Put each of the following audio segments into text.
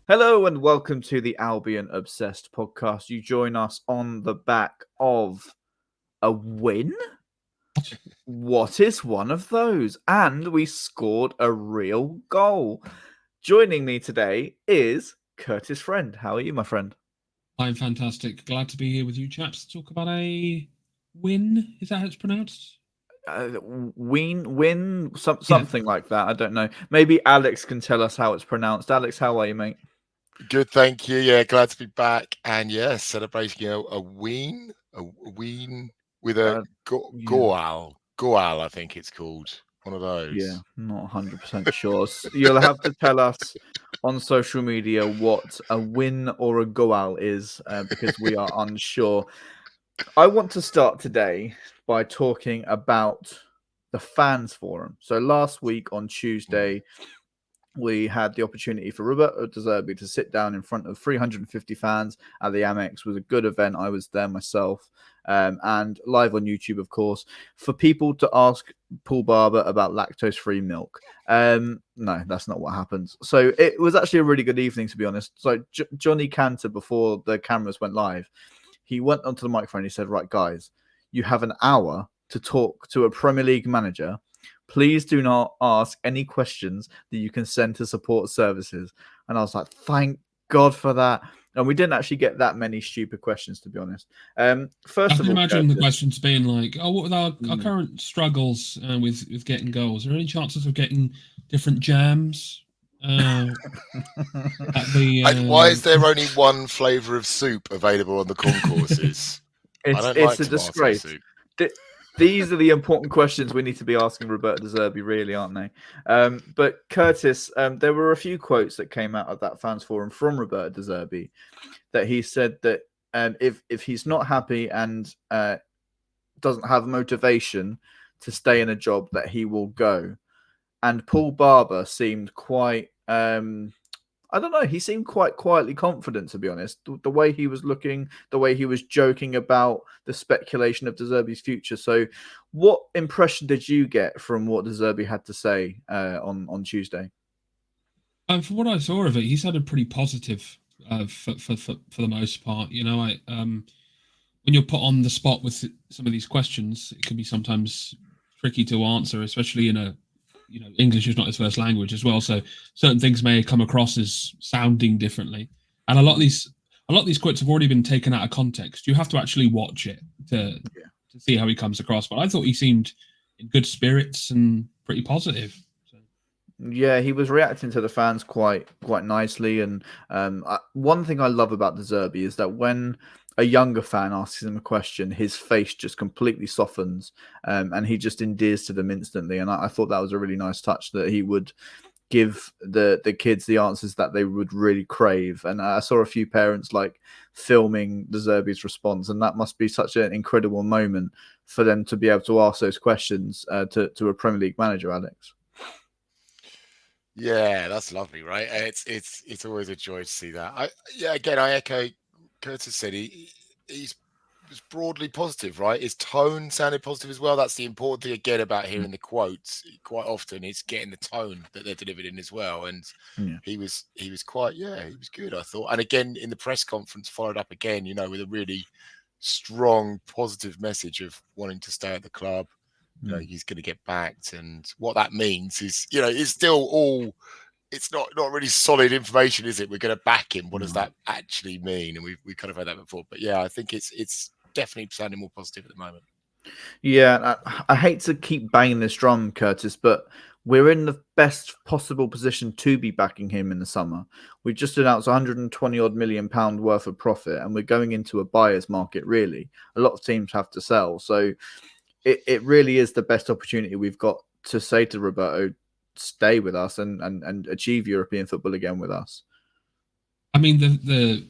Hello and welcome to the Albion Obsessed podcast. You join us on the back of a win? What is one of those? And we scored a real goal. Joining me today is Kurtis Friend. How are you, my friend? I'm fantastic. Glad to be here with you chaps to talk about a win. Is that how it's pronounced? Something like that. I don't know. Maybe Alex can tell us how it's pronounced. Alex, how are you, mate? Good, thank you. Yeah, glad to be back. And yeah, celebrating a ween with a goal. Goal, I think it's called. One of those. Yeah, not 100% sure. You'll have to tell us on social media what a win or a goal is because we are unsure. I want to start today by talking about the fans forum. So last week on Tuesday, we had the opportunity for Roberto De Zerbi to sit down in front of 350 fans at the Amex. It was a good event. I was there myself. And live on YouTube, of course, for people to ask Paul Barber about lactose-free milk. No, that's not what happens. So it was actually a really good evening, to be honest. So Johnny Cantor, before the cameras went live, he went onto the microphone. He said, right, guys, you have an hour to talk to a Premier League manager. Please do not ask any questions that you can send to support services. And I was like, thank God for that. And we didn't actually get that many stupid questions, to be honest. First I can imagine the questions being like, "Oh, what are our current struggles with getting goals? Are there any chances of getting different jams?" Why is there only one flavour of soup available on the concourses? It's a disgrace. These are the important questions we need to be asking Roberto De Zerbi, really, aren't they? But Kurtis, there were a few quotes that came out of that fans forum from Roberto De Zerbi that he said that if he's not happy and doesn't have motivation to stay in a job, that he will go. And Paul Barber seemed quite... I don't know. He seemed quite quietly confident, to be honest. The way he was looking, the way he was joking about the speculation of De Zerbi's future. So what impression did you get from what De Zerbi had to say on Tuesday? From what I saw of it, he sounded pretty positive for the most part. You know, when you're put on the spot with some of these questions, it can be sometimes tricky to answer, especially in a English is not his first language as well, so certain things may come across as sounding differently. And a lot of these quotes have already been taken out of context. You have to actually watch it to see how he comes across. But I thought he seemed in good spirits and pretty positive. Yeah, he was reacting to the fans quite nicely. And one thing I love about De Zerbi is that when a younger fan asks him a question, his face just completely softens and he just endears to them instantly. And I thought that was a really nice touch, that he would give the kids the answers that they would really crave. And I saw a few parents like filming De Zerbi's response, and that must be such an incredible moment for them to be able to ask those questions to a Premier League manager, Alex. Yeah, that's lovely, right? It's always a joy to see that. I echo Kurtis said. He was broadly positive, right? His tone sounded positive as well. That's the important thing again about hearing the quotes. Quite often, it's getting the tone that they're delivered in as well. And he was quite, he was good, I thought. And again, in the press conference, followed up again, with a really strong, positive message of wanting to stay at the club. He's going to get backed, and what that means is, it's still all. It's not really solid information, is it? We're going to back him. What does that actually mean? And we've kind of heard that before, but yeah, I think it's definitely sounding more positive at the moment. Yeah, I hate to keep banging this drum, Kurtis, but we're in the best possible position to be backing him in the summer. We've just announced 120 odd million pound worth of profit, and we're going into a buyer's market. Really, a lot of teams have to sell, so it really is the best opportunity we've got to say to Roberto, stay with us and achieve European football again with us. I mean, the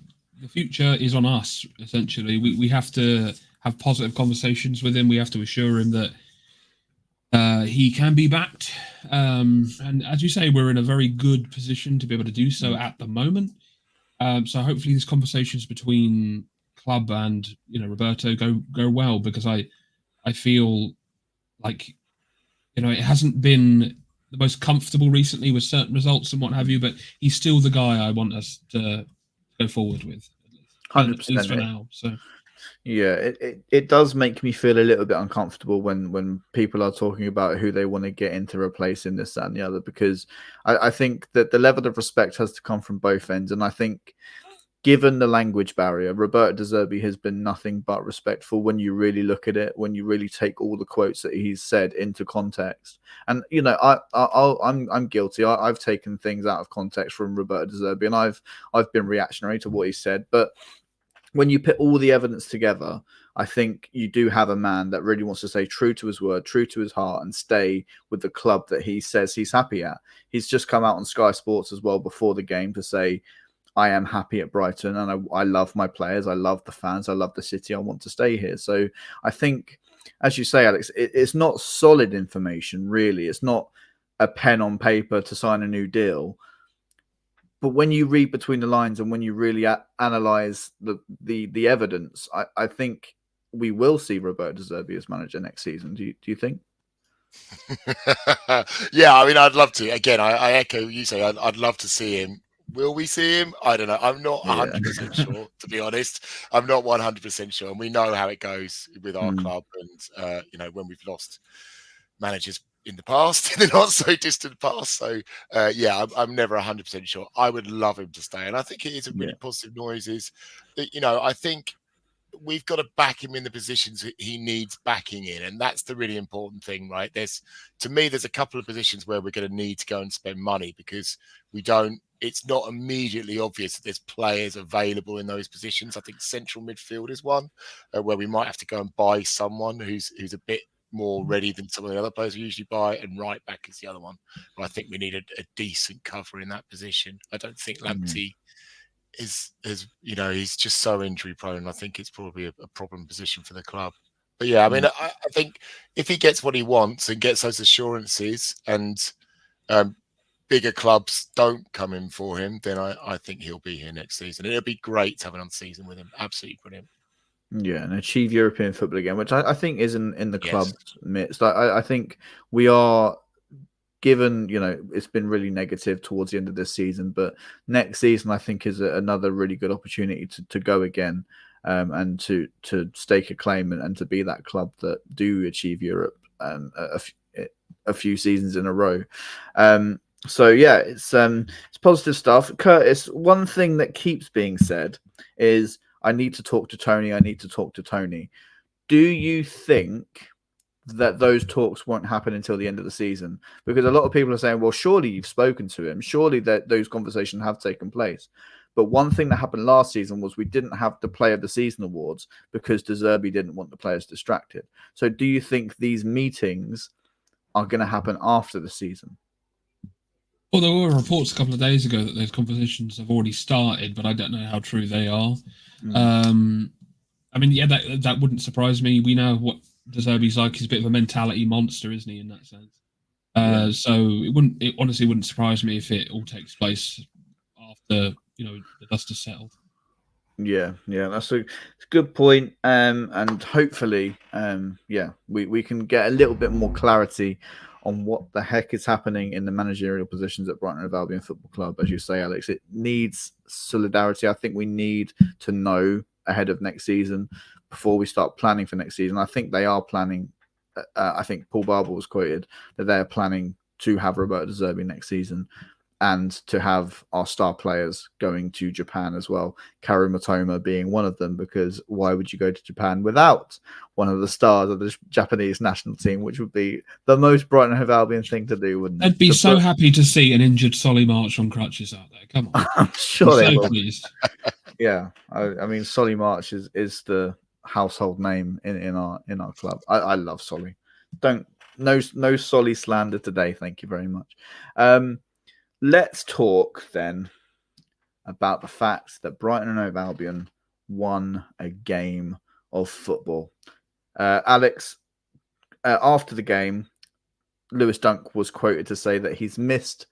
future is on us, essentially. We have to have positive conversations with him. We have to assure him that he can be backed. And as you say, we're in a very good position to be able to do so at the moment. So hopefully these conversations between club and Roberto go well, because I feel like it hasn't been the most comfortable recently with certain results and what have you, but he's still the guy I want us to go forward with. 100%. At least for now. So. Yeah, it does make me feel a little bit uncomfortable when people are talking about who they want to get in to replace in this, that, and the other, because I think that the level of respect has to come from both ends. And I think, given the language barrier, Roberto De Zerbi has been nothing but respectful when you really look at it, when you really take all the quotes that he's said into context. And, you know, I'm guilty. I've taken things out of context from Roberto De Zerbi, and I've been reactionary to what he said. But when you put all the evidence together, I think you do have a man that really wants to stay true to his word, true to his heart, and stay with the club that he says he's happy at. He's just come out on Sky Sports as well before the game to say, I am happy at Brighton, and I love my players. I love the fans. I love the city. I want to stay here. So I think, as you say, Alex, it's not solid information, really. It's not a pen on paper to sign a new deal. But when you read between the lines and when you really analyze the evidence, I think we will see Roberto De Zerbi as manager next season. Do you think? Yeah, I mean, I'd love to. Again, I echo what you say. I'd love to see him. Will we see him? I don't know. I'm not 100% sure, to be honest. I'm not 100% sure. And we know how it goes with our club. And, you know, when we've lost managers in the past, in the not so distant past. So, yeah, I'm never 100% sure. I would love him to stay. And I think it is a really positive noise is that, you know, I think we've got to back him in the positions he needs backing in. And that's the really important thing, right? To me, there's a couple of positions where we're going to need to go and spend money because it's not immediately obvious that there's players available in those positions. I think central midfield is one where we might have to go and buy someone who's a bit more ready than some of the other players we usually buy, and right back is the other one. But I think we need a decent cover in that position. I don't think Lamptey is you know, he's just so injury prone. I think it's probably a problem position for the club. But yeah, I mean, I think if he gets what he wants and gets those assurances and bigger clubs don't come in for him, then I think he'll be here next season. It'll be great to have another season with him. Absolutely brilliant. Yeah, and achieve European football again, which I think is in the club's midst. I think we are given, you know, it's been really negative towards the end of this season, but next season I think is another really good opportunity to go again and to stake a claim and to be that club that do achieve Europe a few seasons in a row. So yeah, it's positive stuff. Kurtis, one thing that keeps being said is, I need to talk to Tony. I need to talk to Tony. Do you think that those talks won't happen until the end of the season? Because a lot of people are saying, well, surely you've spoken to him. Surely that those conversations have taken place. But one thing that happened last season was we didn't have the Player of the Season awards because De Zerbi didn't want the players distracted. So do you think these meetings are going to happen after the season? Well, there were reports a couple of days ago that those conversations have already started, but I don't know how true they are. I mean, yeah, that wouldn't surprise me. We know what De Zerbi's like. He's a bit of a mentality monster, isn't he, in that sense? So it honestly wouldn't surprise me if it all takes place after, you know, the dust has settled. Yeah, that's a good point. And hopefully, we can get a little bit more clarity on what the heck is happening in the managerial positions at Brighton and Albion Football Club. As you say, Alex, it needs solidarity. I think we need to know ahead of next season before we start planning for next season. I think they are planning. I think Paul Barber was quoted that they're planning to have Roberto De Zerbi next season and to have our star players going to Japan as well. Karu Matoma being one of them, because why would you go to Japan without one of the stars of the Japanese national team, which would be the most Brighton and Hove Albion thing to do, wouldn't it? I'd be so happy to see an injured Solly March on crutches out there. Come on. I'm sure they will. Pleased. Yeah, I mean, Solly March is the household name in our club. I love Solly. No Solly slander today. Thank you very much. Let's talk then about the fact that Brighton and Hove Albion won a game of football. Alex, after the game, Lewis Dunk was quoted to say that he's missed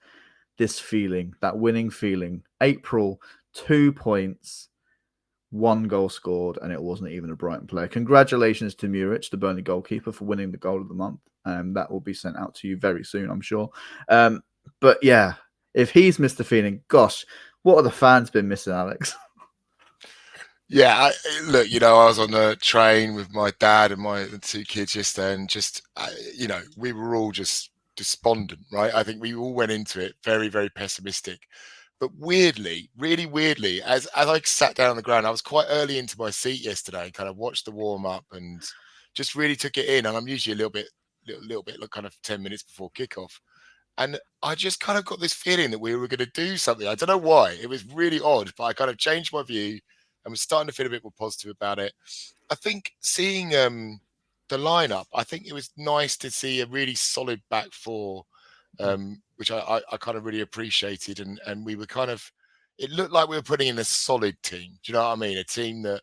this feeling, that winning feeling. April, 2 points. 1 goal scored, and it wasn't even a Brighton player. Congratulations to Muric, the Burnley goalkeeper, for winning the goal of the month. That will be sent out to you very soon, I'm sure. But yeah, if he's missed the feeling, gosh, what have the fans been missing, Alex? Yeah, look, I was on the train with my dad and my 2 kids yesterday, and just, we were all just despondent, right? I think we all went into it very, very pessimistic. But weirdly, really weirdly, as I sat down on the ground, I was quite early into my seat yesterday and kind of watched the warm up and just really took it in. And I'm usually a little bit like kind of 10 minutes before kickoff. And I just kind of got this feeling that we were going to do something. I don't know why. It was really odd, but I kind of changed my view and was starting to feel a bit more positive about it. I think seeing the lineup, I think it was nice to see a really solid back four, which I kind of really appreciated. And we were kind of, it looked like we were putting in a solid team. Do you know what I mean? A team that,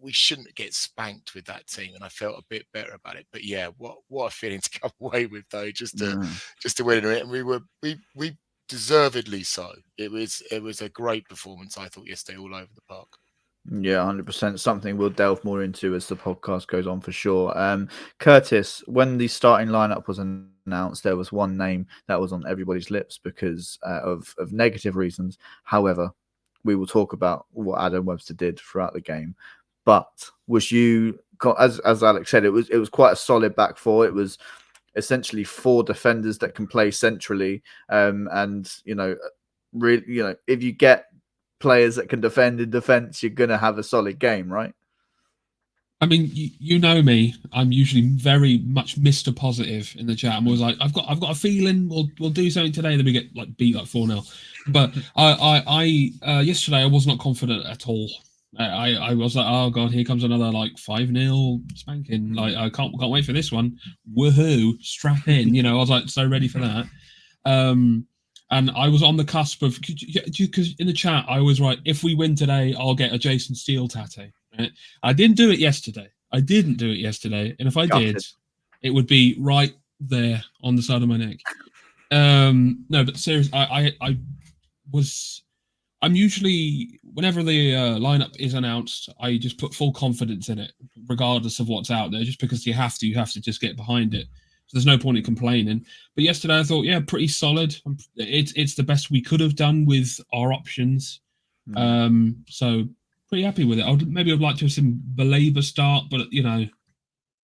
we shouldn't get spanked with that team. And I felt a bit better about it. But yeah, what a feeling to come away with though, just to win it. And we deservedly so. It was a great performance, I thought, yesterday all over the park. Yeah, 100%. Something we'll delve more into as the podcast goes on for sure. Kurtis, when the starting lineup was announced, there was one name that was on everybody's lips because of negative reasons. However, we will talk about what Adam Webster did throughout the game. But was you, as Alex said, it was quite a solid back four. It was essentially 4 defenders that can play centrally, and really, if you get players that can defend in defense, you're going to have a solid game, right? I mean, you know me. I'm usually very much Mr. Positive in the chat. I'm always like, I've got a feeling we'll do something today. Then we get beat 4-0. But I yesterday I was not confident at all. I was like, oh god, here comes another 5-0 spanking. I can't wait for this one. Woohoo! Strap in. I was so ready for that. And I was on the cusp of, because in the chat I always write, if we win today, I'll get a Jason Steele tattoo. Right? I didn't do it yesterday. And if I did, it would be right there on the side of my neck. No, but seriously, I'm usually, whenever the lineup is announced, I just put full confidence in it, regardless of what's out there, just because you have to just get behind it. So there's no point in complaining. But yesterday I thought, yeah, pretty solid. It's the best we could have done with our options. So pretty happy with it. I'd like to have some Baleba start, but other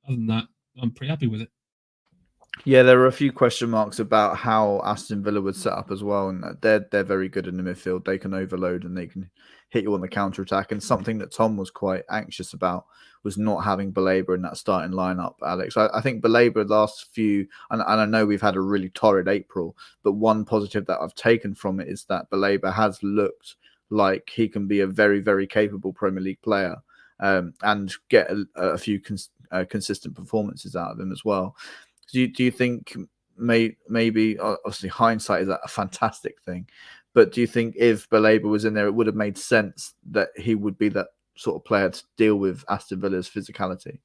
than that, I'm pretty happy with it. Yeah, there are a few question marks about how Aston Villa would set up as well, and they're very good in the midfield. They can overload and they can hit you on the counter attack. And something that Tom was quite anxious about was not having Baleba in that starting lineup. Alex, I think Baleba last few, and I know we've had a really torrid April, but one positive that I've taken from it is that Baleba has looked like he can be a very, very capable Premier League player, and get a few consistent performances out of him as well. Do you think maybe obviously hindsight is a fantastic thing, but do you think if Baleba was in there, it would have made sense that he would be that sort of player to deal with Aston Villa's physicality?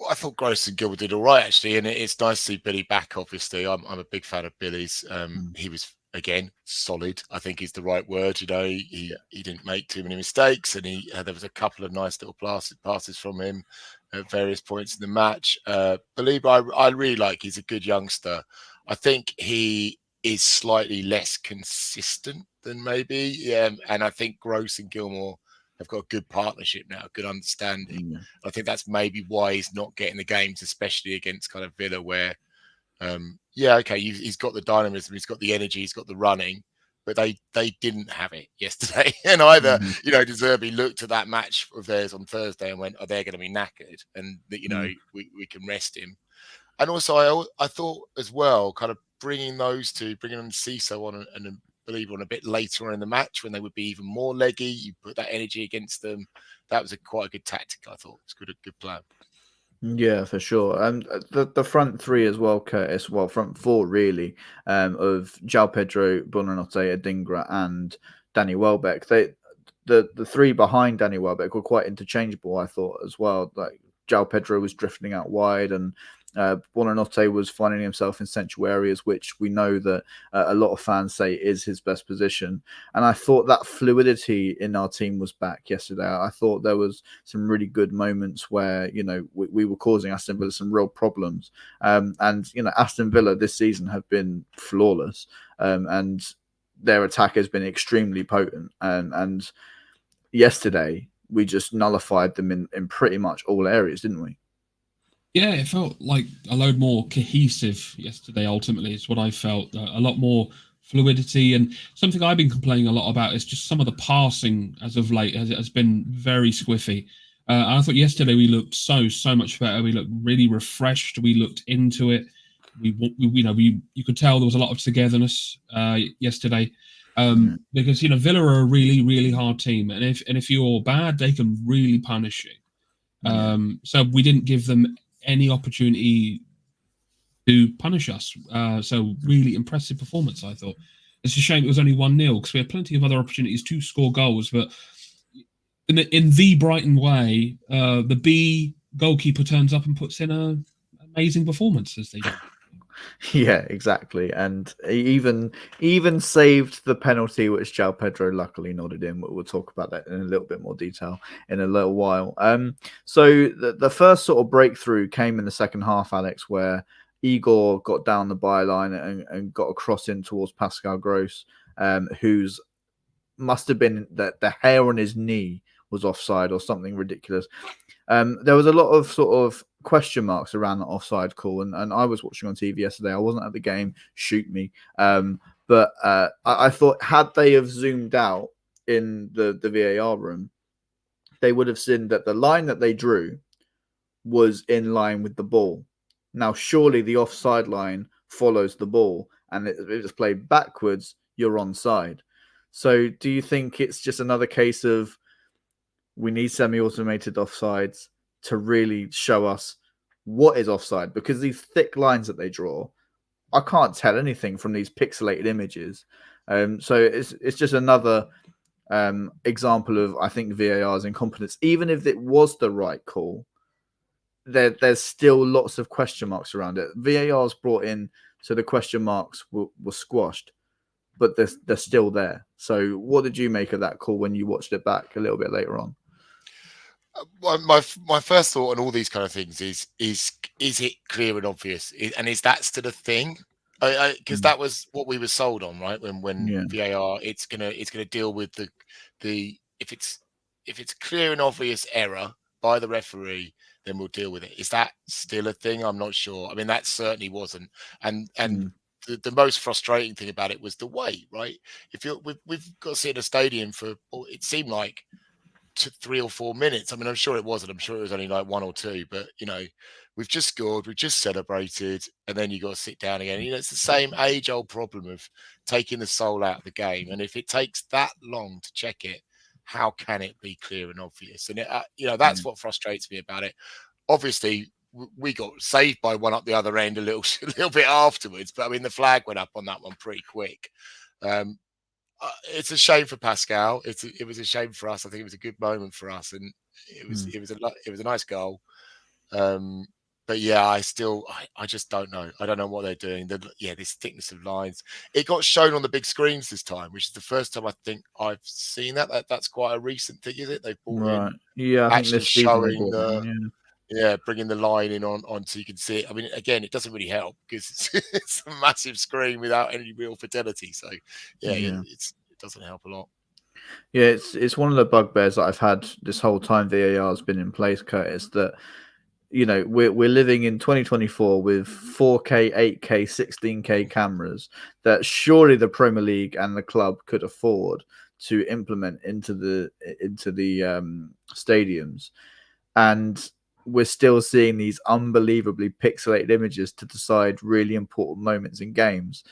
I thought Gross and Gilbert did all right, actually, and it's nice to see Billy back. Obviously, I'm a big fan of Billy's. He was, again, solid, I think is the right word. He didn't make too many mistakes, and there was a couple of nice little passes from him at various points in the match. Baleba, I really like. He's a good youngster. I think he is slightly less consistent than maybe, and I think Gross and Gilmore have got a good partnership now, good understanding. I think that's maybe why he's not getting the games, especially against kind of Villa, where he's got the dynamism, he's got the energy, he's got the running, but they didn't have it yesterday. And either De Zerbi looked at that match of theirs on Thursday and went, "Oh, they're going to be knackered," and we can rest him. And also, I thought as well, kind of bringing those two, bringing on Ciso on and Baleba on a bit later on in the match when they would be even more leggy. You put that energy against them. That was quite a good tactic. I thought it was a good plan. Yeah, for sure. And the front three as well, Kurtis. Well, front four really, of Joao Pedro, Buonanotte, Adingra, and Danny Welbeck. The three behind Danny Welbeck were quite interchangeable, I thought, as well. Like Joao Pedro was drifting out wide, and Buonanotte was finding himself in central areas, which we know that a lot of fans say is his best position. And I thought that fluidity in our team was back yesterday. I thought there was some really good moments where, you know, we were causing Aston Villa some real problems. And, you know, Aston Villa this season have been flawless, and their attack has been extremely potent. And yesterday, we just nullified them in pretty much all areas, didn't we? Yeah, it felt like a load more cohesive yesterday, ultimately, is what I felt. A lot more fluidity. And something I've been complaining a lot about is just some of the passing as of late has been very squiffy. I thought yesterday we looked so much better. We looked really refreshed. We looked into it. You could tell there was a lot of togetherness yesterday. Because, you know, Villa are a really, really hard team. And if you're bad, they can really punish you. So we didn't give them any opportunity to punish us. So really impressive performance, I thought. It's a shame it was only 1-0 because we had plenty of other opportunities to score goals. But in the Brighton way, the B goalkeeper turns up and puts in an amazing performance, as they do. Yeah, exactly. And even saved the penalty, which Joao Pedro luckily nodded in. We'll talk about that in a little bit more detail in a little while. So the first sort of breakthrough came in the second half, Alex, where Igor got down the byline and got a cross in towards Pascal Gross, who's must have been that the hair on his knee was offside or something ridiculous. There was a lot of sort of question marks around the offside call, and I was watching on TV yesterday. I wasn't at the game. Shoot me. But I thought had they have zoomed out in the VAR room, they would have seen that the line that they drew was in line with the ball. Now, surely the offside line follows the ball, and if it's played backwards, you're onside. So do you think it's just another case of we need semi-automated offsides to really show us what is offside? Because these thick lines that they draw, I can't tell anything from these pixelated images. So it's just another example of, I think, VAR's incompetence. Even if it was the right call, there's still lots of question marks around it. VAR's brought in, so the question marks were squashed, but they're still there. So what did you make of that call when you watched it back a little bit later on? My first thought on all these kind of things is it clear and obvious, and is that still a thing? Because that was what we were sold on, right? When VAR, it's gonna deal with the if it's clear and obvious error by the referee, then we'll deal with it. Is that still a thing? I'm not sure. I mean, that certainly wasn't. And the most frustrating thing about it was the wait, right? We've got to sit in a stadium for, it seemed like 3 or 4 minutes. I mean, I'm sure it wasn't. I'm sure it was only like 1 or 2. But you know, we've just scored, we've just celebrated, and then you got to sit down again. You know, it's the same age-old problem of taking the soul out of the game. And if it takes that long to check it, how can it be clear and obvious? And you know, that's what frustrates me about it. Obviously, we got saved by one up the other end a little bit afterwards. But I mean, the flag went up on that one pretty quick. It's a shame for Pascal. It was a shame for us. I think it was a good moment for us, and it was a nice goal. But yeah, I just don't know. I don't know what they're doing. This thickness of lines. It got shown on the big screens this time, which is the first time I think I've seen that. That's quite a recent thing, is it? They've brought in actually showing bringing the line in on so you can see it. I mean, again, it doesn't really help because it's a massive screen without any real fidelity. So it doesn't help a lot. Yeah, it's one of the bugbears that I've had this whole time VAR has been in place, Curtis, that you know we're living in 2024 with 4K, 8K, 16K cameras that surely the Premier League and the club could afford to implement into the stadiums, and we're still seeing these unbelievably pixelated images to decide really important moments in games.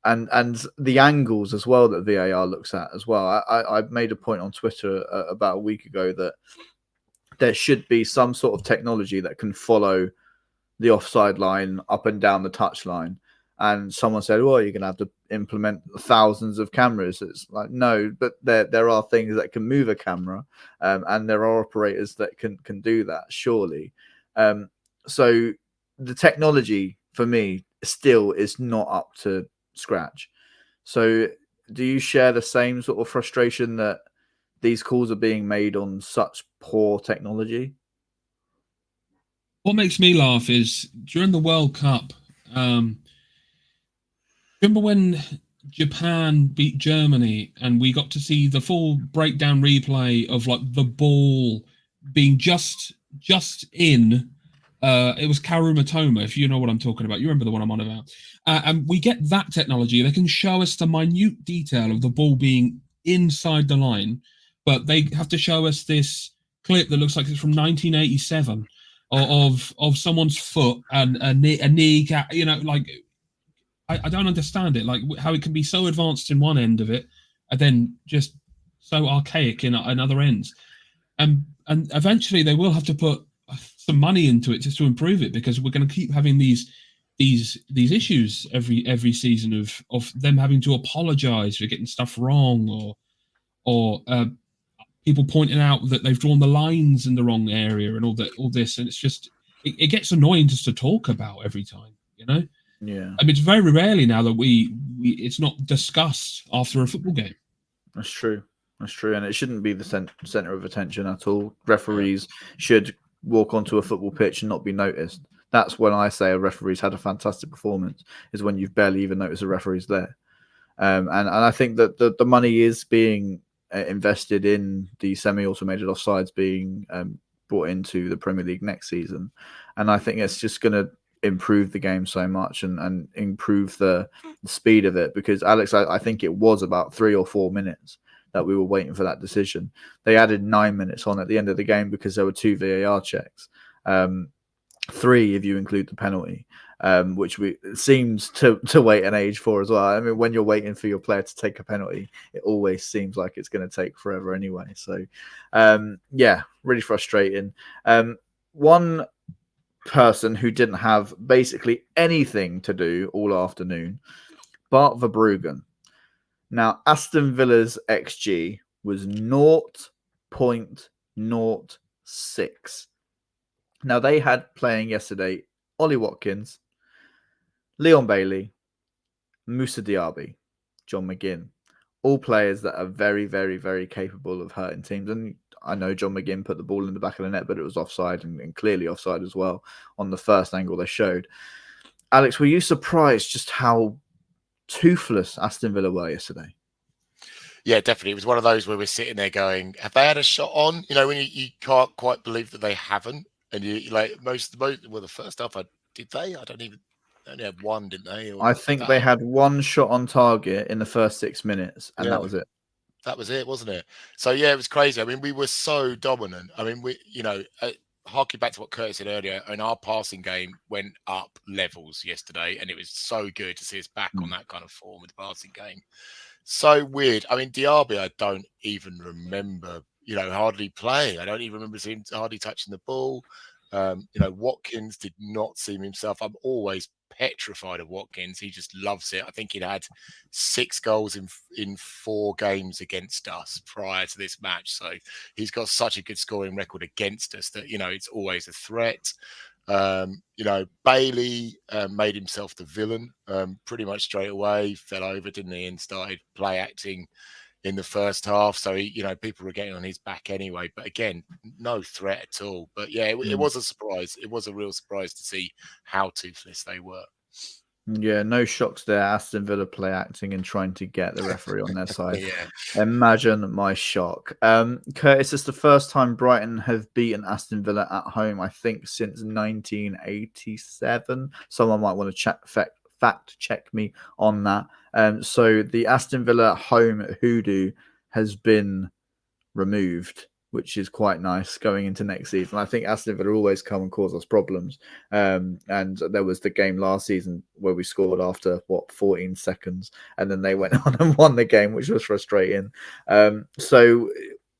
And the angles as well that VAR looks at as well. I made a point on Twitter about a week ago that there should be some sort of technology that can follow the offside line up and down the touchline. And someone said, well, you're going to have to implement thousands of cameras. It's like, no, but there are things that can move a camera, and there are operators that can do that, surely. So the technology, for me, still is not up to scratch. So do you share the same sort of frustration that these calls are being made on such poor technology? What makes me laugh is during the World Cup, remember when Japan beat Germany and we got to see the full breakdown replay of like the ball being just in. It was Karuma Toma, if you know what I'm talking about. You remember the one I'm on about. And we get that technology. They can show us the minute detail of the ball being inside the line, but they have to show us this clip that looks like it's from 1987 of someone's foot and a knee, you know, like I don't understand it, like how it can be so advanced in one end of it and then just so archaic in other ends. And eventually they will have to put some money into it just to improve it, because we're going to keep having these issues every season of them having to apologize for getting stuff wrong, or people pointing out that they've drawn the lines in the wrong area and all this, and it's just it gets annoying just to talk about every time, you know. Yeah, I mean, it's very rarely now that we it's not discussed after a football game. that's true. That's true, and it shouldn't be the center of attention at all. Referees should walk onto a football pitch and not be noticed. That's when I say a referee's had a fantastic performance, is when you've barely even noticed a referee's there. And I think that the money is being invested in the semi-automated offsides being brought into the Premier League next season. And I think it's just going to improve the game so much and improve the speed of it, because Alex, I think it was about 3 or 4 minutes that we were waiting for that decision. They added 9 minutes on at the end of the game because there were 2 VAR checks, 3 if you include the penalty, which seems to wait an age for as well. I mean, when you're waiting for your player to take a penalty, it always seems like it's going to take forever anyway. So yeah, really frustrating. One person who didn't have basically anything to do all afternoon, Bart Verbruggen. Now, Aston Villa's XG was 0.06. Now, they had playing yesterday Ollie Watkins, Leon Bailey, Moussa Diaby, John McGinn. All players that are very, very, very capable of hurting teams. And I know John McGinn put the ball in the back of the net, but it was offside and clearly offside as well on the first angle they showed. Alex, were you surprised just how toothless Aston Villa were yesterday? Yeah, definitely. It was one of those where we're sitting there going, have they had a shot on? You know, when you can't quite believe that they haven't. And you like the first half, did they? They only had one, didn't they? I think they had one shot on target in the first 6 minutes, and that was it. That was it, wasn't it? So yeah, it was crazy. I mean, we were so dominant. I mean, harking back to what Kurtis said earlier, and our passing game went up levels yesterday, and it was so good to see us back on that kind of form with the passing game. So weird. I mean, Diaby, I don't even remember, hardly playing. I don't even remember seeing hardly touching the ball. Watkins did not seem himself. I'm always petrified of Watkins. He just loves it. I think he'd had 6 goals in 4 games against us prior to this match. So he's got such a good scoring record against us that, it's always a threat. Bailey made himself the villain pretty much straight away, fell over, didn't he, and started play acting in the first half. So people were getting on his back anyway, but again, no threat at all. But yeah, it was a surprise. It was a real surprise to see how toothless they were. Yeah, no shocks there. Aston Villa play acting and trying to get the referee on their side. Yeah. Imagine my shock. Kurtis, it's the first time Brighton have beaten Aston Villa at home, I think, since 1987. Someone might want to fact check me on that. So the Aston Villa home hoodoo has been removed, which is quite nice going into next season. I think Aston Villa always come and cause us problems. And there was the game last season where we scored after 14 seconds, and then they went on and won the game, which was frustrating. So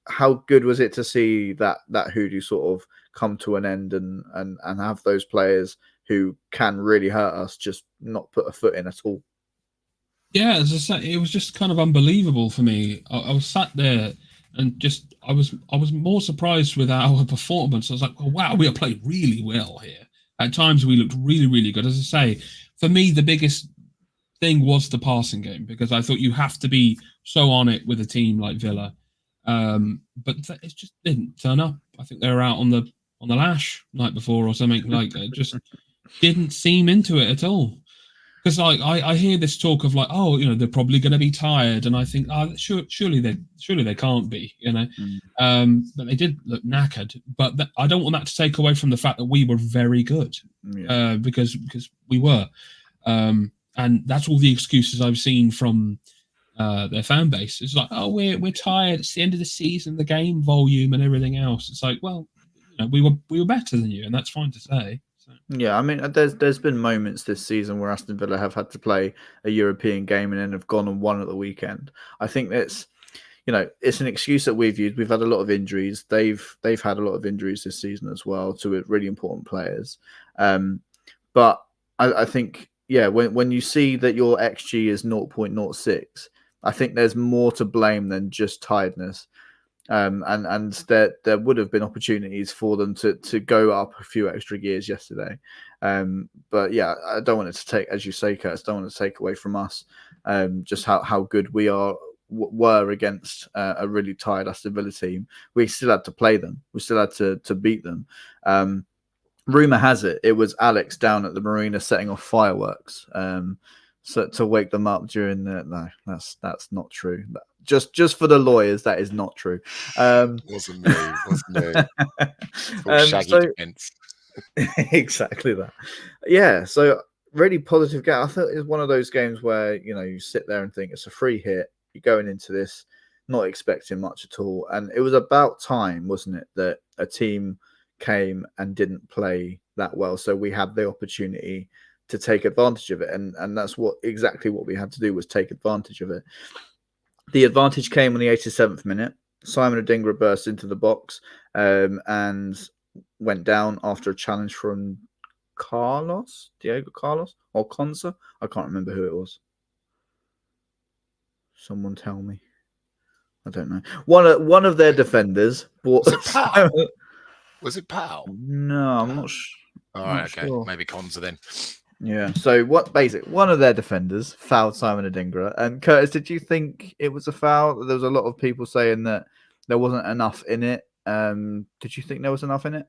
how good was it to see that hoodoo sort of come to an end and have those players who can really hurt us just not put a foot in at all. Yeah, as I said, it was just kind of unbelievable for me. I was sat there and just I was more surprised with our performance. I was like, oh, wow, we are playing really well here. At times we looked really, really good. As I say, for me, the biggest thing was the passing game, because I thought you have to be so on it with a team like Villa. But it just didn't turn up. I think they were out on the lash night before or something. Like, it just didn't seem into it at all. Because I hear this talk of like, oh, they're probably going to be tired, and I think, oh, surely they can't be, but they did look knackered. But I don't want that to take away from the fact that we were very good, because we were, and that's all the excuses I've seen from their fan base. It's like, oh, we're tired. It's the end of the season, the game volume and everything else. It's like, well, we were better than you, and that's fine to say. Yeah, I mean, there's been moments this season where Aston Villa have had to play a European game and then have gone and won at the weekend. I think that's, it's an excuse that we've used. We've had a lot of injuries. They've had a lot of injuries this season as well to really important players. But I think, when you see that your XG is 0.06, I think there's more to blame than just tiredness. And there would have been opportunities for them to go up a few extra gears yesterday. But yeah, I don't want it to take, as you say, Kurtis, don't want to take away from us just how good we were against a really tired Aston Villa team. We still had to play them. We still had to beat them. Rumour has it was Alex down at the marina setting off fireworks so to wake them up during the... No, that's not true. Just for the lawyers, that is not true. Wasn't me. Full shaggy defense. Exactly that. Yeah, so really positive game. I thought it was one of those games where, you sit there and think it's a free hit. You're going into this not expecting much at all. And it was about time, wasn't it, that a team came and didn't play that well. So we had the opportunity to take advantage of it. And that's exactly what we had to do, was take advantage of it. The advantage came on the 87th minute. Simon Adingra burst into the box and went down after a challenge from Diego Carlos or Conza. I can't remember who it was. Someone tell me. I don't know. One of their defenders bought. Was it Powell? No, I'm not sure. All right, okay. Sure. Maybe Conza then. Yeah. So one of their defenders fouled Simon Adingra. And Kurtis, did you think it was a foul? There was a lot of people saying that there wasn't enough in it. Did you think there was enough in it?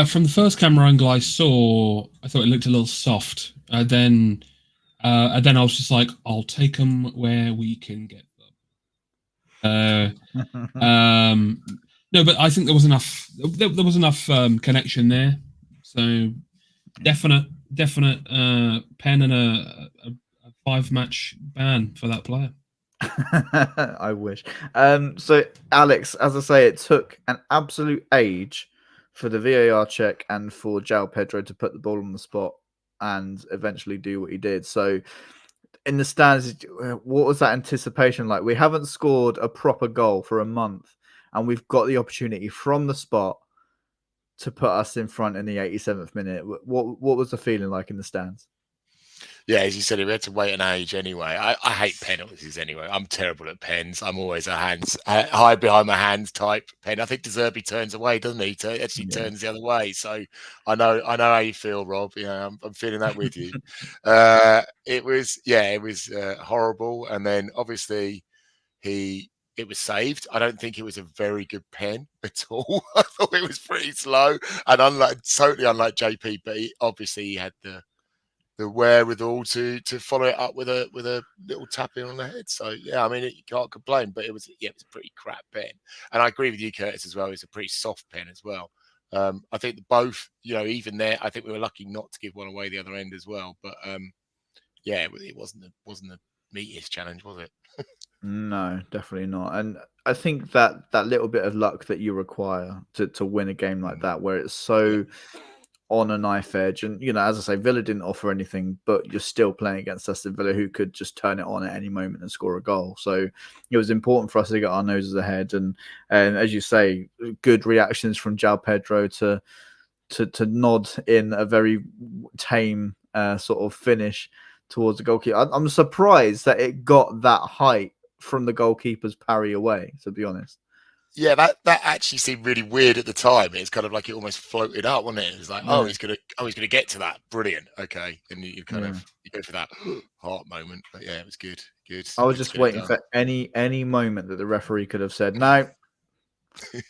From the first camera angle I saw, I thought it looked a little soft. Then I was just like, I'll take them where we can get them. No, but I think there was enough. There was enough connection there. So definite pen and a 5-match ban for that player. I wish. So Alex, as I say, it took an absolute age for the VAR check and for Joao Pedro to put the ball on the spot and eventually do what he did. So in the stands, what was that anticipation like? We haven't scored a proper goal for a month, and we've got the opportunity from the spot to put us in front in the 87th minute. What was the feeling like in the stands? Yeah, as you said, we had to wait an age anyway. I hate penalties anyway. I'm terrible at pens. I'm always a hide behind my hands type pen. I think De Zerbi turns away, doesn't he? Actually turns the other way. So I know how you feel, Rob. Yeah, I'm feeling that with you. It was horrible. And then obviously it was saved. I don't think it was a very good pen at all. I thought it was pretty slow and totally unlike JP, but he had the wherewithal to follow it up with a little tapping on the head. So yeah, I mean, you can't complain. But it was a pretty crap pen. And I agree with you, Kurtis, as well. It's a pretty soft pen as well. I think both, even there, I think we were lucky not to give one away the other end as well. But it wasn't the meatiest challenge, was it? No, definitely not. And I think that little bit of luck that you require to win a game like that, where it's so on a knife edge, and as I say, Villa didn't offer anything, but you're still playing against Aston Villa, who could just turn it on at any moment and score a goal. So it was important for us to get our noses ahead, and as you say, good reactions from Joao Pedro to to nod in a very tame sort of finish towards the goalkeeper. I'm surprised that it got that height from the goalkeeper's parry away, to be honest. Yeah, that actually seemed really weird at the time. It's kind of like it almost floated up, wasn't it? It's like, oh, he's gonna get to that. Brilliant. Okay, and you kind of you go for that heart moment. But yeah, it was good. Good. I was good just waiting for any moment that the referee could have said no,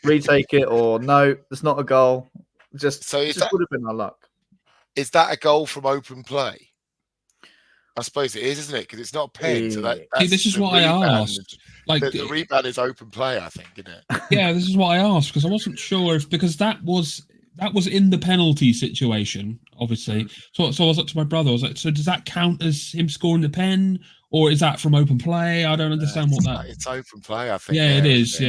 retake it, or no, it's not a goal. Just would have been our luck. Is that a goal from open play? I suppose it is, isn't it? Because it's not a pen. So that's this is what I asked. Like the rebound is open play, I think, isn't it? Yeah, this is what I asked because I wasn't sure because that was in the penalty situation, obviously. So I was up to my brother. I was like, so does that count as him scoring the pen, or is that from open play? I don't understand what that. It's open play, I think. Yeah, it is.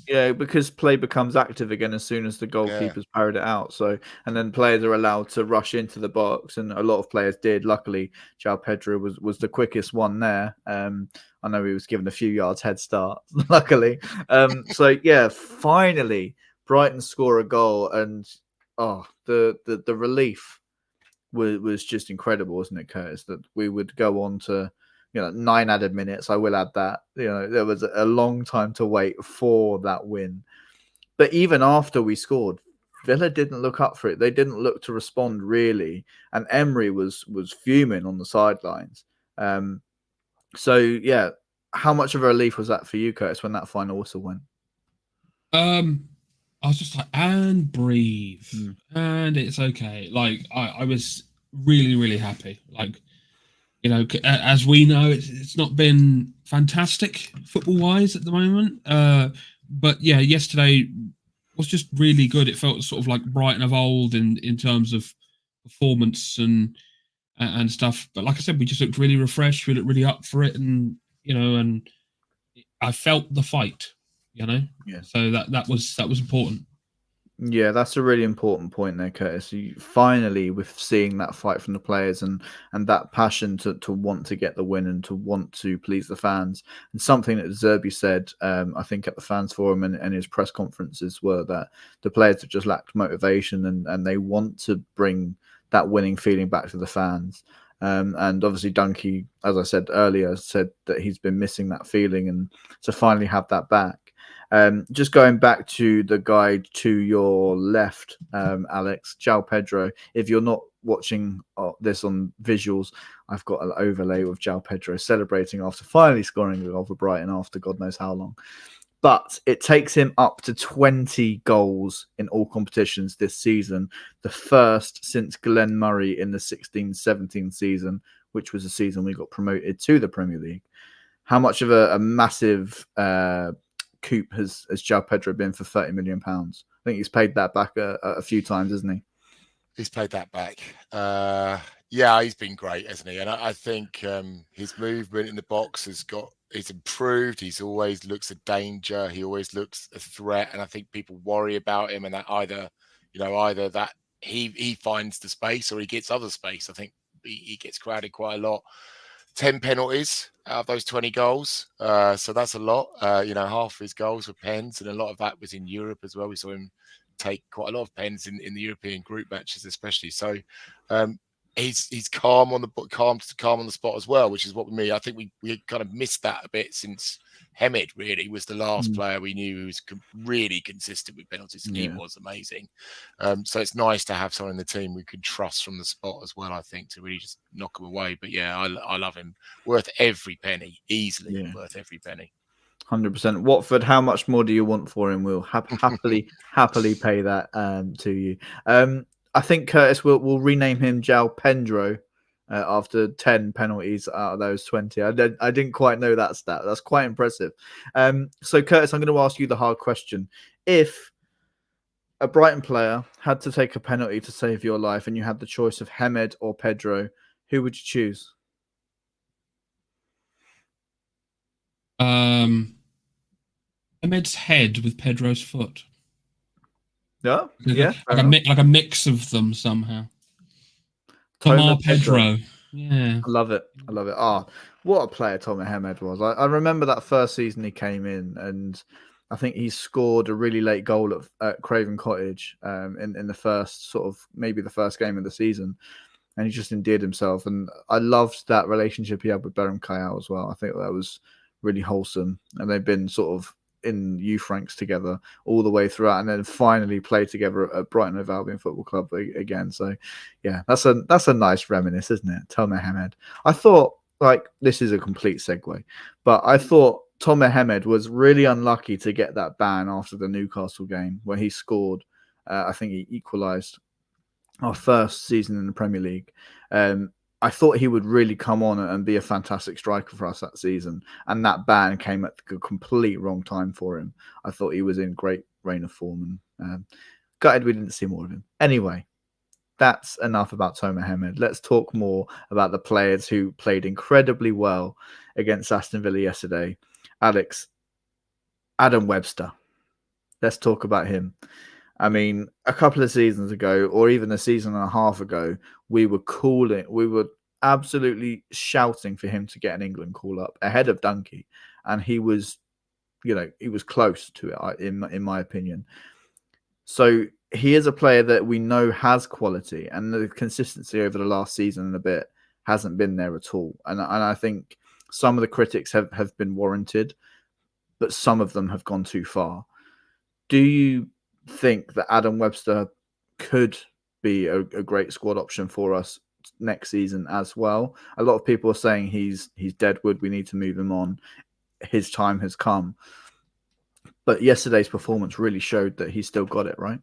Yeah, because play becomes active again as soon as the goalkeeper's parried it out. So, and then players are allowed to rush into the box, and a lot of players did. Luckily, Joao Pedro was the quickest one there. I know he was given a few yards head start, luckily. So yeah, finally Brighton score a goal, and the relief was just incredible, wasn't it, Curtis? That we would go on to 9 added minutes. I will add that. There was a long time to wait for that win. But even after we scored, Villa didn't look up for it. They didn't look to respond really, and Emery was fuming on the sidelines. So yeah, how much of a relief was that for you, Curtis, when that final whistle went? I was just like, and breathe, and it's okay. Like I was really, really happy. Like, as we know, it's not been fantastic football-wise at the moment. But yeah, yesterday was just really good. It felt sort of like Brighton of old in terms of performance and stuff. But like I said, we just looked really refreshed. We looked really up for it, and and I felt the fight. Yeah. So that was important. Yeah, that's a really important point there, Curtis. You finally, with seeing that fight from the players and that passion to want to get the win and to want to please the fans, and something that Zerbi said, I think at the fans forum and his press conferences, were that the players have just lacked motivation and they want to bring that winning feeling back to the fans. And obviously Dunkey, as I said earlier, said that he's been missing that feeling, and to finally have that back. Just going back to the guy to your left, Alex, Joao Pedro. If you're not watching this on visuals, I've got an overlay with Joao Pedro celebrating after finally scoring a goal for Brighton after God knows how long. But it takes him up to 20 goals in all competitions this season, the first since Glenn Murray in the 16-17 season, which was the season we got promoted to the Premier League. How much of a massive coup has Joao Pedro been for £30 million? I think he's paid that back a few times, hasn't he? He's paid that back. Yeah, he's been great, hasn't he? And I think his movement in the box he's improved. He's always looks a danger. He always looks a threat. And I think people worry about him, and that either that he finds the space or he gets other space. I think he gets crowded quite a lot. 10 penalties out of those 20 goals. So that's a lot. Half of his goals were pens, and a lot of that was in Europe as well. We saw him take quite a lot of pens in the European group matches, especially. So he's calm on the spot as well, which is what we mean. I think we kind of missed that a bit since Hemed really was the last player we knew who was really consistent with penalties, and he was amazing. So it's nice to have someone in the team we can trust from the spot as well, I think, to really just knock him away. But yeah, I love him. Worth every penny, easily worth every penny. 100%. Watford, how much more do you want for him? We'll happily pay that to you. I think, Curtis, we'll rename him Joao Pedro after 10 penalties out of those 20. I didn't quite know that stat. That's quite impressive. So, Curtis, I'm going to ask you the hard question. If a Brighton player had to take a penalty to save your life and you had the choice of Hemed or Pedro, who would you choose? Ahmed's head with Pedro's foot. Yeah, like a mix of them somehow. Tomar Pedro. Yeah, I love it. Oh, what a player Tommy Hemed was. I remember that first season he came in, and I think he scored a really late goal at Craven Cottage in the first maybe the first game of the season, and he just endeared himself. And I loved that relationship he had with Beram Kayal as well. I think that was really wholesome, and they've been sort of in youth ranks together all the way throughout, and then finally played together at Brighton of Albion Football Club again. So, yeah, that's a nice reminisce, isn't it? Tomer Hemed. I thought, like, this is a complete segue, but I thought Tomer Hemed was really unlucky to get that ban after the Newcastle game where he scored. I think he equalised our first season in the Premier League. I thought he would really come on and be a fantastic striker for us that season. And that ban came at the complete wrong time for him. I thought he was in great reign of form, and gutted we didn't see more of him. Anyway, that's enough about Tomer Hemed. Let's talk more about the players who played incredibly well against Aston Villa yesterday. Alex, Adam Webster. Let's talk about him. I mean, a couple of seasons ago, or even a season and a half ago, we were absolutely shouting for him to get an England call up ahead of Dunkey. And he was close to it, in my opinion. So he is a player that we know has quality, and the consistency over the last season and a bit hasn't been there at all. And I think some of the critics have been warranted, but some of them have gone too far. Do you think that Adam Webster could be a great squad option for us next season as well? A lot of people are saying he's deadwood. We need to move him on. His time has come. But yesterday's performance really showed that he's still got it, right?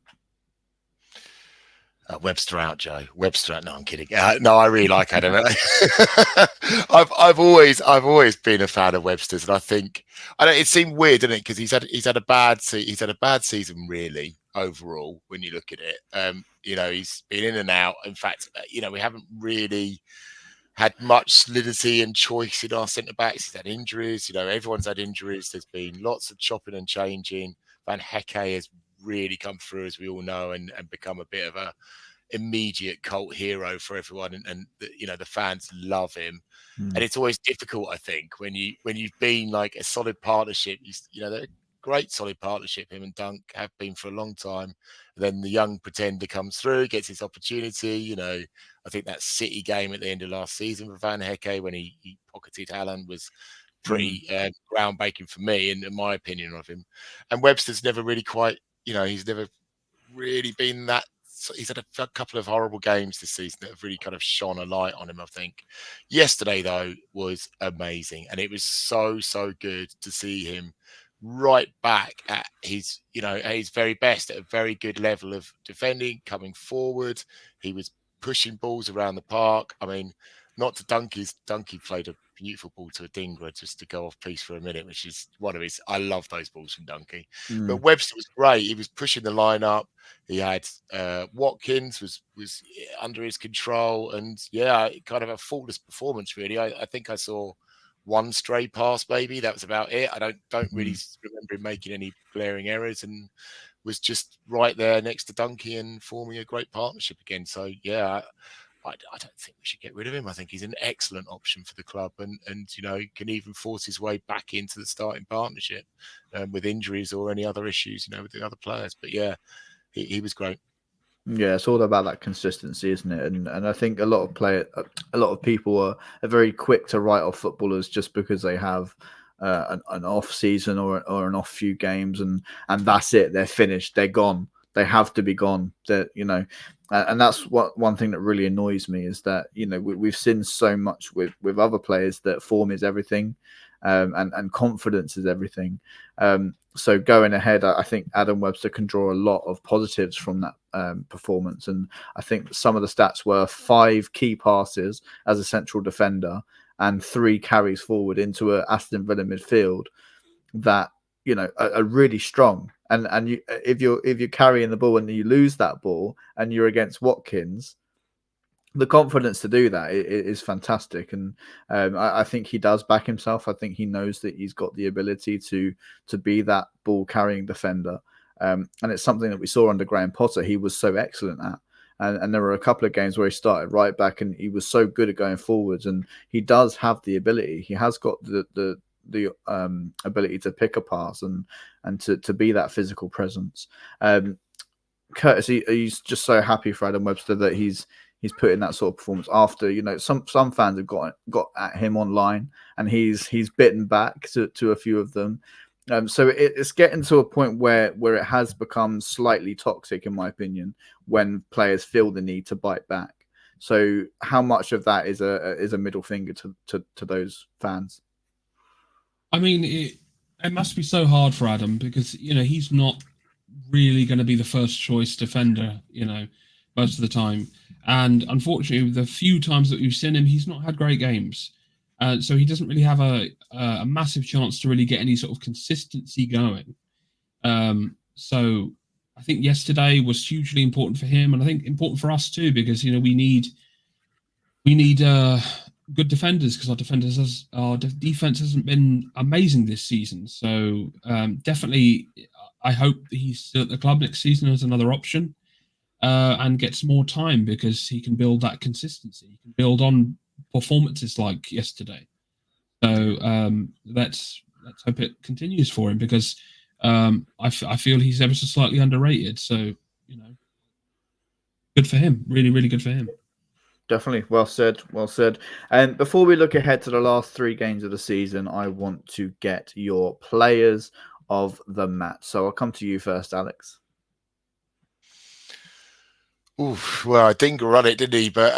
Webster out, Joe. Webster out. No, I'm kidding. No, I really like Adam. I've always been a fan of Webster's, and I think it seemed weird, didn't it? Because he's had a bad season really overall when you look at it. He's been in and out. In fact, we haven't really had much solidity and choice in our centre backs. He's had injuries. Everyone's had injuries. There's been lots of chopping and changing. Van Hecke has really come through, as we all know, and become a bit of a immediate cult hero for everyone, and the fans love him. And it's always difficult, I think, when you've been like a solid partnership. They're a great solid partnership. Him and Dunk have been for a long time. And then the young pretender comes through, gets his opportunity. I think that City game at the end of last season for Van Hecke when he pocketed Haaland was pretty groundbreaking for me, and in my opinion of him. And Webster's never really quite, he's never really been that. He's had a couple of horrible games this season that have really kind of shone a light on him, I think. Yesterday, though, was amazing. And it was so, so good to see him right back at his very best, at a very good level of defending, coming forward. He was pushing balls around the park. I mean, not to Dunkey played a beautiful ball to a Dingra, just to go off piece for a minute, which is one of his. I love those balls from Dunkey. But Webster was great. He was pushing the line-up. He had Watkins was under his control, and kind of a faultless performance, really. I think I saw one stray pass, maybe. That was about it. I don't really remember him making any glaring errors, and was just right there next to Dunkey and forming a great partnership again. So I don't think we should get rid of him. I think he's an excellent option for the club, and can even force his way back into the starting partnership with injuries or any other issues, with the other players. But he was great. Yeah, it's all about that consistency, isn't it? And I think a lot of people are very quick to write off footballers just because they have an off season or an off few games, and that's it. They're finished. They're gone. They have to be gone. And that's one thing that really annoys me is that we've seen so much with other players that form is everything, and confidence is everything. So going ahead, I think Adam Webster can draw a lot of positives from that performance, and I think some of the stats were 5 key passes as a central defender and 3 carries forward into a Aston Villa midfield that are really strong. And if you're carrying the ball and you lose that ball and you're against Watkins, the confidence to do that is fantastic. And I think he does back himself. I think he knows that he's got the ability to be that ball carrying defender. And it's something that we saw under Graham Potter. He was so excellent at. And there were a couple of games where he started right back and he was so good at going forwards. And he does have the ability. He has got the the ability to pick a pass and to be that physical presence. Kurtis, are you just so happy for Adam Webster that he's put in that sort of performance after, some fans have got at him online, and he's bitten back to a few of them. So it's getting to a point where it has become slightly toxic, in my opinion, when players feel the need to bite back. So how much of that is a middle finger to those fans? I mean, it must be so hard for Adam because, he's not really going to be the first choice defender, most of the time. And unfortunately, the few times that we've seen him, he's not had great games. So he doesn't really have a massive chance to really get any sort of consistency going. So I think yesterday was hugely important for him, and I think important for us too, because we need good defenders, because our defense hasn't been amazing this season. So definitely, I hope that he's still at the club next season as another option, and gets more time, because he can build that consistency. He can build on performances like yesterday. So let's hope it continues for him, because I feel he's ever so slightly underrated. So good for him. Really, really good for him. Definitely. Well said. Well said. And before we look ahead to the last 3 games of the season, I want to get your players of the match. So I'll come to you first, Alex. Oof, well, I think run it, didn't he? But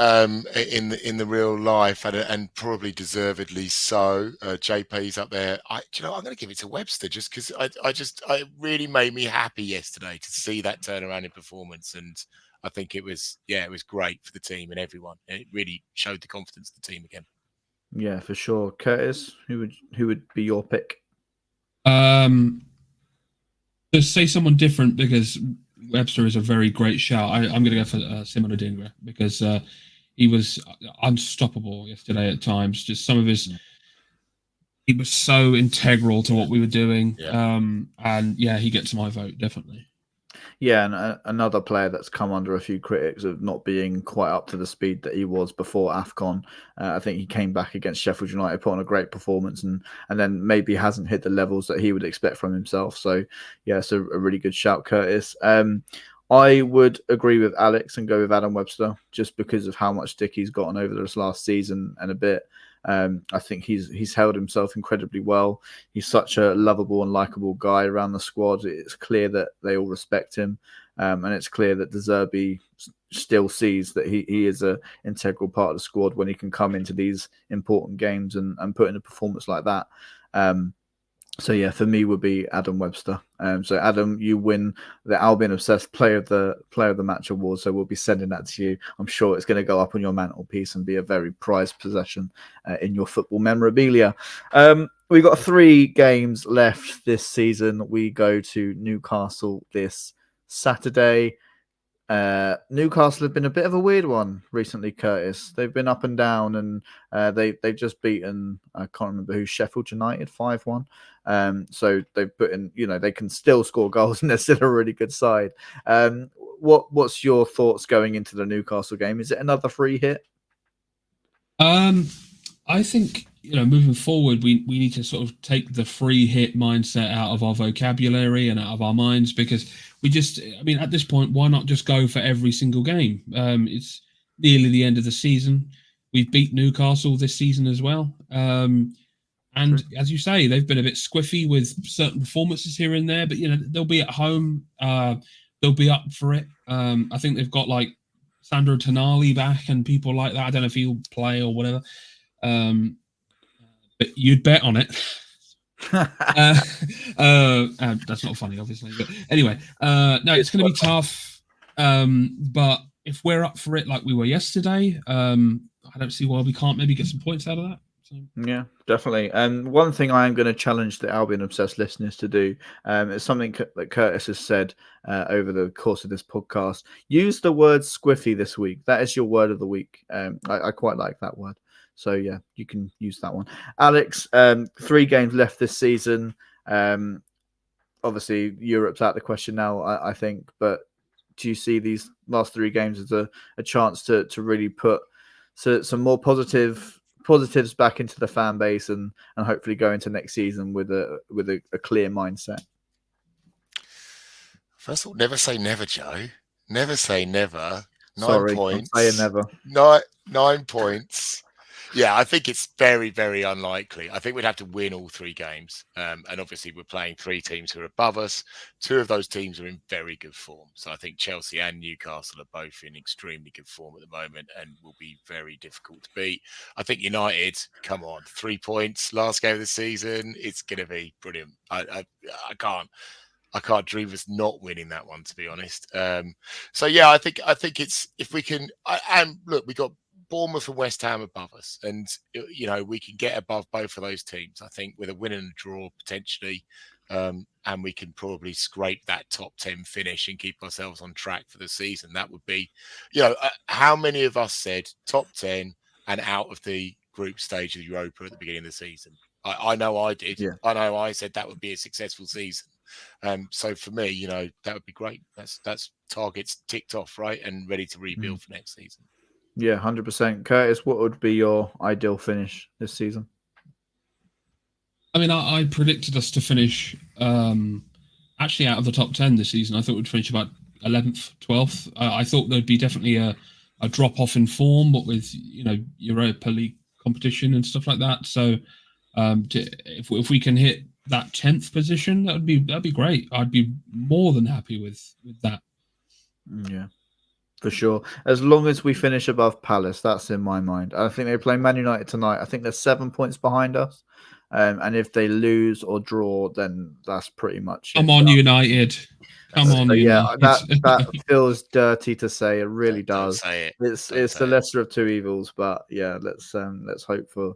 in the real life, and probably deservedly so. JP's up there. I'm going to give it to Webster, just because it really made me happy yesterday to see that turnaround in performance, and I think it was great for the team and everyone. It really showed the confidence of the team again. Yeah, for sure. Kurtis, who would be your pick? Just say someone different, because Webster is a very great shout. I'm going to go for Simon Adingra, because he was unstoppable yesterday at times. Just some of his, he was so integral to what we were doing. Yeah. And he gets my vote, definitely. Yeah, and another player that's come under a few critics of not being quite up to the speed that he was before AFCON. I think he came back against Sheffield United, put on a great performance, and then maybe hasn't hit the levels that he would expect from himself. So, yeah, it's a really good shout, Kurtis. I would agree with Alex and go with Adam Webster, just because of how much stick he's gotten over this last season and a bit. I think he's held himself incredibly well. He's such a lovable and likable guy around the squad. It's clear that they all respect him, and it's clear that De Zerbi still sees that he is an integral part of the squad when he can come into these important games and put in a performance like that. So yeah, for me would be Adam Webster. So Adam, you win the Albion Obsessed Player of the Match award. So we'll be sending that to you. I'm sure it's going to go up on your mantelpiece and be a very prized possession in your football memorabilia. We've got 3 games left this season. We go to Newcastle this Saturday. Newcastle have been a bit of a weird one recently, Kurtis. They've been up and down, and they've just beaten, I can't remember who, Sheffield United 5-1. So they've put in, they can still score goals, and they're still a really good side. What's your thoughts going into the Newcastle game? Is it another free hit? I think, moving forward, we need to sort of take the free hit mindset out of our vocabulary and out of our minds, because at this point, why not just go for every single game? It's nearly the end of the season. We've beat Newcastle this season as well. And as you say, they've been a bit squiffy with certain performances here and there, but, they'll be at home. They'll be up for it. I think they've got like Sandro Tonali back and people like that. I don't know if he'll play or whatever. But you'd bet on it. That's not funny, obviously. But anyway, no, it's going to be tough. But if we're up for it like we were yesterday, I don't see why we can't maybe get some points out of that. So. Yeah, definitely. And one thing I am going to challenge the Albion Obsessed listeners to do is something that Kurtis has said over the course of this podcast. Use the word squiffy this week. That is your word of the week. I quite like that word. So, yeah, you can use that one. Alex, 3 games left this season. Obviously, Europe's out of the question now, I think. But do you see these last 3 games as a chance to really put some more positive positives back into the fan base and hopefully go into next season with a clear mindset? First of all, never say never, Joe. Never say never. 9 Sorry, points. I'm saying never. 9 points. Yeah, I think it's very, very unlikely. I think we'd have to win all 3 games. And obviously, we're playing 3 teams who are above us. 2 of those teams are in very good form. So I think Chelsea and Newcastle are both in extremely good form at the moment and will be very difficult to beat. I think United, come on, 3 points, last game of the season. It's going to be brilliant. I can't dream of us not winning that one, to be honest. So yeah, I think it's if we can. And look, we got Bournemouth and West Ham above us, and we can get above both of those teams. I think with a win and a draw potentially, and we can probably scrape that top 10 finish and keep ourselves on track for the season. That would be, how many of us said top 10 and out of the group stage of Europa at the beginning of the season? I know I did. Yeah. I know I said that would be a successful season. So for me, that would be great. That's targets ticked off, right, and ready to rebuild for next season. Yeah, 100%. Kurtis, what would be your ideal finish this season? I mean, I predicted us to finish actually out of the top 10 this season. I thought we'd finish about 11th, 12th. I thought there'd be definitely a drop off in form, but with Europa League competition and stuff like that. So if we can hit that 10th position, that'd be great. I'd be more than happy with that. Yeah, for sure. As long as we finish above Palace, that's in my mind. I think they play Man United tonight. I think they're 7 points behind us. And if they lose or draw, then that's pretty much Come on, United. Come on, yeah, United. that feels dirty to say. It really does. Don't say it. It's the lesser of 2 evils, but yeah, let's hope for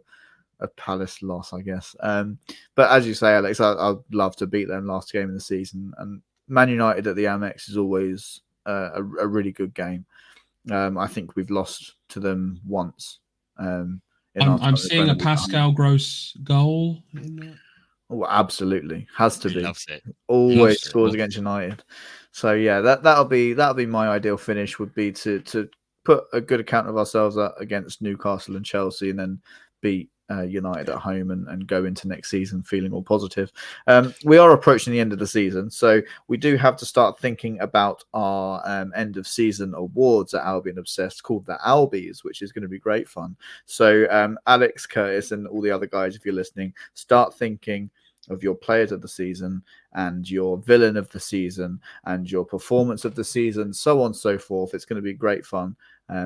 a Palace loss, I guess. But as you say, Alex, I'd love to beat them last game of the season. And Man United at the Amex is always a really good game. I think we've lost to them once. I'm seeing a Pascal Gross goal in that. Oh, absolutely, has to be. Loves it. Always scores against United. So yeah, that'll be my ideal finish. Would be to put a good account of ourselves against Newcastle and Chelsea, and then beat United at home and go into next season feeling all positive. We are approaching the end of the season, so we do have to start thinking about our end of season awards at Albion Obsessed, called the Albies, which is going to be great fun. So Alex, Kurtis, and all the other guys, if you're listening, start thinking of your players of the season and your villain of the season and your performance of the season, so on and so forth. It's going to be great fun.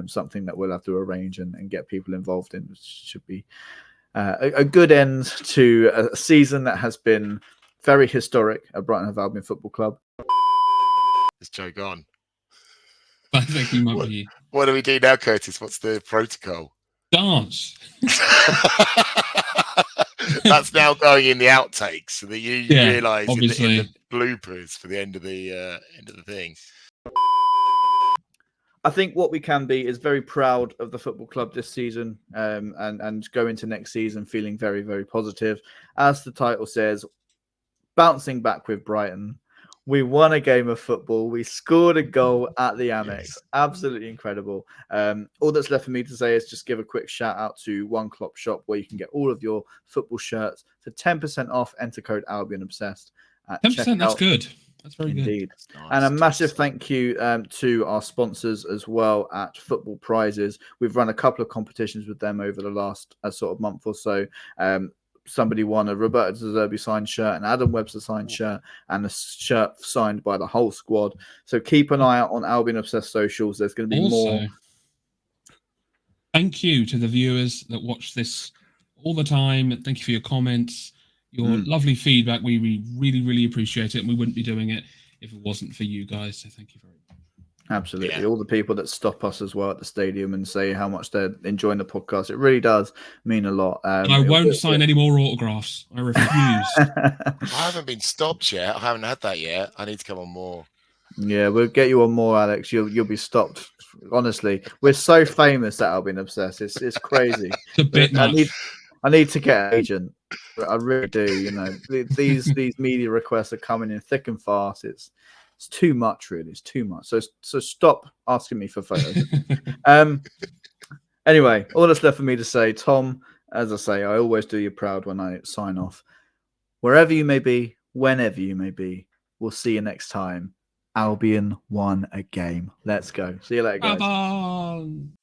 Something that we'll have to arrange and get people involved in. It should be a good end to a season that has been very historic at Brighton Hove Albion Football Club. Is Joe gone? I think he might be. What do we do now, Kurtis? What's the protocol? Dance. That's now going in the outtakes, so that you realise in the bloopers for the end of the thing. I think what we can be is very proud of the football club this season, and go into next season feeling very, very positive. As the title says, bouncing back with Brighton. We won a game of football. We scored a goal at the Amex. Yes. Absolutely incredible. All that's left for me to say is just give a quick shout out to One Clop Shop, where you can get all of your football shirts for 10% off. Enter code Albion Obsessed. 10%, that's good. That's very Indeed. good. Nice. And a massive thank you to our sponsors as well at Football Prizes. We've run a couple of competitions with them over the last sort of month or so. Somebody won a Roberto De Zerbi signed shirt, an Adam Webster signed shirt, and a shirt signed by the whole squad. So keep an eye out on Albion Obsessed socials. There's going to be more. Thank you to the viewers that watch this all the time. Thank you for your comments. Your lovely feedback. We really, really appreciate it. And we wouldn't be doing it if it wasn't for you guys. So thank you very much. Absolutely. Yeah. All the people that stop us as well at the stadium and say how much they're enjoying the podcast. It really does mean a lot. And I won't sign any more autographs. I refuse. I haven't been stopped yet. I haven't had that yet. I need to come on more. Yeah, we'll get you on more, Alex. You'll be stopped. Honestly, we're so famous at Albion Obsessed. It's crazy. It's a bit much. I need to get an agent. I really do. You know, these media requests are coming in thick and fast. It's too much, really. It's too much. So stop asking me for photos. Anyway, all that's left for me to say, Tom, As I say, I always do you proud when I sign off. Wherever you may be, whenever you may be, we'll see you next time. Albion won a game. Let's go. See you later, guys. Bye-bye.